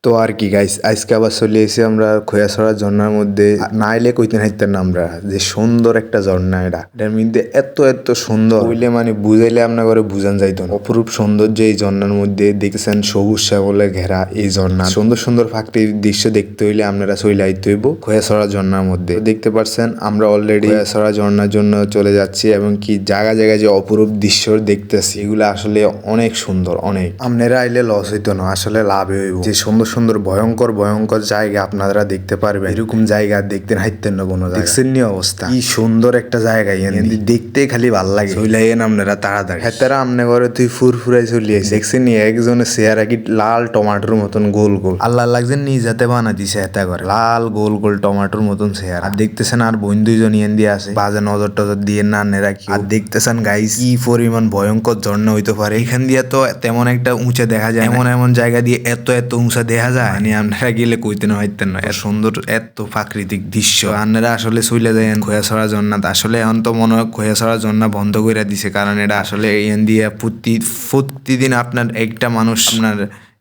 তো আর কি গাইস, আজকে আবার চলে এসেছি আমরা খোয়াছড়া ঝর্ণার মধ্যে। না এলে কইতে হাইতেন না আমরা যে সুন্দর একটা ঝর্ণা। এটার মধ্যে এত এত সুন্দর বইলে মানে বুঝাইলে আপনার ঘরে বুঝান যাইতো না। অপরূপ সৌন্দর্য এই ঝর্ণার মধ্যে দেখতেছেন, সবুজ শ্যামলে ঘেরা এই ঝর্ণা। সুন্দর সুন্দর প্রাকৃতিক দৃশ্য দেখতে হইলে আপনারা চলে আইতে হইব খোয়াছড়া ঝর্ণার মধ্যে। দেখতে পাচ্ছেন আমরা অলরেডি খোয়াছড়া ঝর্ণার জন্য চলে যাচ্ছি, এবং কি জায়গা জায়গায় যে অপরূপ দৃশ্য দেখতেছি এগুলো আসলে অনেক সুন্দর। অনেক আপনারা আইলে লস হইতো না, আসলে লাভ হইব। যে সুন্দর সুন্দর ভয়ঙ্কর ভয়ঙ্কর জায়গা আপনারা দেখতে পারবেন। এরকম জায়গা দেখতে হাইতেন না কোনো, দেখছেন নি অবস্থা কি সুন্দর একটা জায়গা। দেখতে খালি ভাল লাগে। চইলাইয়েন আপনারা তাড়াতাড়ি। হেতারা আমনে ঘরে তুই ফুরফুরাই চলি আইছে। দেখছেন নি একজনের চেহারা কি লাল টমাটোর মতন গোল গোল। আল্লাহ লাগছেন নি যাতে বানা দিছে হেতা করে লাল গোল গোল টমাটোর মতন চেহারা। আর দেখতেছেন আর বোন দুইজন ইয়ান দিয়ে আছে, বাজে নজর টজর দিয়ে না রাখি। আর দেখতেছেন গাইস কি পরিমাণ ভয়ঙ্কর ঝর্ণা হইতে পারে। এখান দিয়ে তো তেমন একটা উঁচা দেখা যায়, এমন এমন জায়গা দিয়ে এত এত উঁচা দেখা যায় মানে আপনারা গেলে কইতে না হইতেন না। এত সুন্দর এত প্রাকৃতিক দৃশ্য। আপনারা আসলে চলে যায় খোয়াছড়া ঝর্ণাতে। আসলে এখন তো মনে হয় খোয়াছড়া ঝর্ণা বন্ধ করে দিছে, কারণ এটা আসলে এন দিয়ে প্রতিদিন আপনার একটা মানুষ আপনার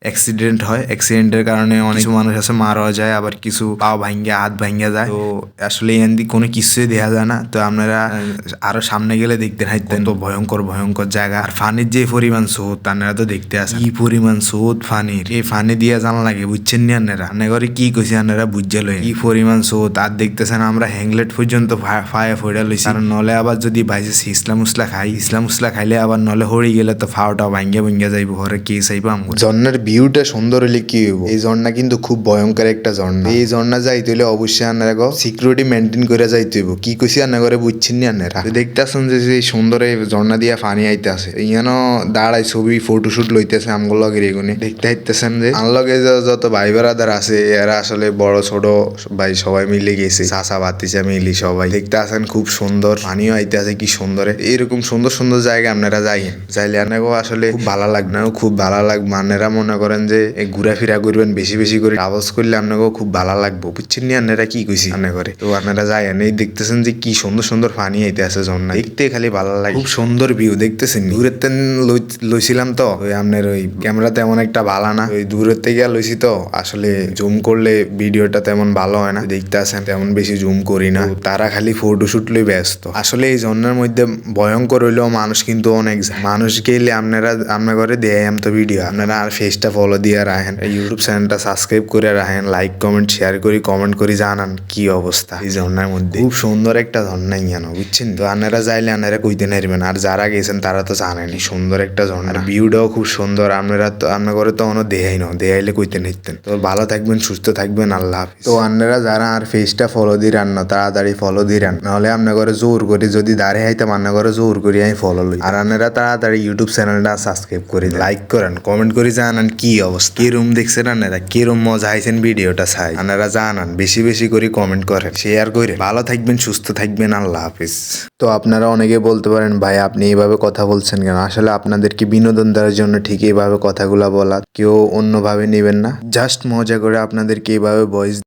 অ্যাক্সিডেন্ট হয়। অ্যাক্সিডেন্টের কারণে অনেক মানুষ আছে মারা যায়, আবার কিছু পাও ভাঙ্গা হাত ভাঙ্গা যায়। তো আসলে এন দিয়ে কোনো কিছুই দেখা যায় না। তো আপনারা আরো সামনে গেলে দেখতে হাইতেন তো ভয়ঙ্কর ভয়ঙ্কর জায়গা। আর ফানির যে পরিমাণ স্রোত আপনারা তো দেখতে আসেন কি পরিমাণ স্রোত ফানির। এই ফানি দিয়ে জান লাগে বুঝছেন নি আপনারা। আপনারা কি কইছি আপনারা বুঝে লই কি পরিমাণ স্রোত। আর দেখতেছেন আমরা হ্যাংলেট পর্যন্ত ফায়া ফইরা লইছি, কারণ নলে আবার যদি বাইসে ইসলাম উসলা খাইলে আবার নলে হরি গেলে তো ফাওটা ভাঙ্গা ভাঙ্গা যাইব, ঘরে কে চাইবো আমগো। ঝর্ণার ভিউটা সুন্দর হলে কি হইব। এই ঝর্ণা কিন্তু খুব ভয়ঙ্কর একটা ঝর্ণা। এই ঝর্ণা যাইতে হইলে অবশ্যই আপনারা সিকিউরিটি মেনটেন করে যাইতে হইব। কি কইছি আপনারা বুঝছেন নি আপনারা। দেখতে আসেন যে সুন্দর এই ঝর্ণা দিয়া পানি আইতে আছে, ইয়ানো দাঁড়াই ছবি ফটোশুট লইতেছে আমগো লগের। এগুনি দেখতে আইতেছেন যে আনলগে যত ভাই বেড়াদার আছে এরা আসলে বড় ছোট ভাই সবাই মিলে গেছে, চাচা বাতিচা মিলি সবাই দেখতে আসেন। খুব সুন্দর পানিও আইতে আছে কি সুন্দর। এরকম সুন্দর সুন্দর জায়গা আপনারা যাইলে আপনাকেও আসলে খুব ভালো লাগবে, খুব ভালো লাগবে। আপনারা মনে করেন যে ঘুরাফেরা করবেন বেশি বেশি করে, আওয়াজ করলে আপনাকেও খুব ভালো লাগবে। বুঝছেন নি আপনারা কি কইছি আপনার করে। তো আপনারা যাইয়েন, এই দেখতেছেন যে কি সুন্দর সুন্দর পানি আইতে আছে ঝর্ণা, দেখতে খালি ভালো লাগে। খুব সুন্দর ভিউ দেখতেছেন। দূরের তেন লইছিলাম তো ওই আপনার ওই ক্যামেরা তেমন একটা ভালো না, ওই দূরের থেকে লইছি তো আসলে জুম করলে ভিডিওটা তেমন ভালো হয় না। দেখতে আসেন তেমন বেশি জুম করি না, তারা খালি ফটোশুট লই ব্যস্ত। আসলে এই ঝর্ণার মধ্যে ভয়ঙ্কর হইলেও মানুষ কিন্তু অনেক যায়। মানুষ গেলে আপনারা আপনার ঘরে দেয় তো ভিডিও। আপনারা আর ফেসটা ফলো দিয়ে রাখেন, ইউটিউব চ্যানেলটা সাবস্ক্রাইব করে রাখেন, লাইক কমেন্ট শেয়ার করি, কমেন্ট করি জানান কি অবস্থা এই ঝর্ণার মধ্যে। খুব সুন্দর একটা ঝর্ণা ইয়ানো, বুঝছেন। তো আপনারা যাইলে আপনারা কইতে নারবেন, আর যারা গেছেন তারা তো জানেনি সুন্দর একটা ঝর্ণা। ভিউটাও খুব সুন্দর। আপনারা তো আপনার ঘরে তো অন্য দেখাইলে কইতে নিতেন। তো ভালো থাকবেন, সুস্থ থাকবেন, আল্লাহ হাফিজ। তো আপনারা যারা আর ফেসটা ফলো দিয়ে রান না, তাড়াতাড়ি ফলো দিয়ে রান, নাহলে আপনার ঘরে জোর করি যদি দাঁড়িয়ে হাইতাম আপনার ঘরে জোর করি আমি ফলো লই। আর আপনারা তাড়াতাড়ি ইউটিউব চ্যানেলটা সাবস্ক্রাইব করে লাইক করেন, কমেন্ট করে জানান কি অবস্থা, কিরম দেখছেন আপনারা, কিরম মজা আইছেন ভিডিওটা চাই আপনারা জানান। বেশি বেশি করে কমেন্ট করেন, শেয়ার করে। ভালো থাকবেন, সুস্থ থাকবেন, আল্লাহ হাফিজ। তো আপনারা অনেকে বলতে পারেন ভাই আপনি এইভাবে কথা বলছেন কেন। আসলে আপনাদেরকে বিনোদন দেওয়ার জন্য ঠিক এইভাবে কথাগুলা বলা, কেউ অন্যভাবে নেবেন না। জাস্ট মজা করে আপনাদেরকে এইভাবে ভয়েস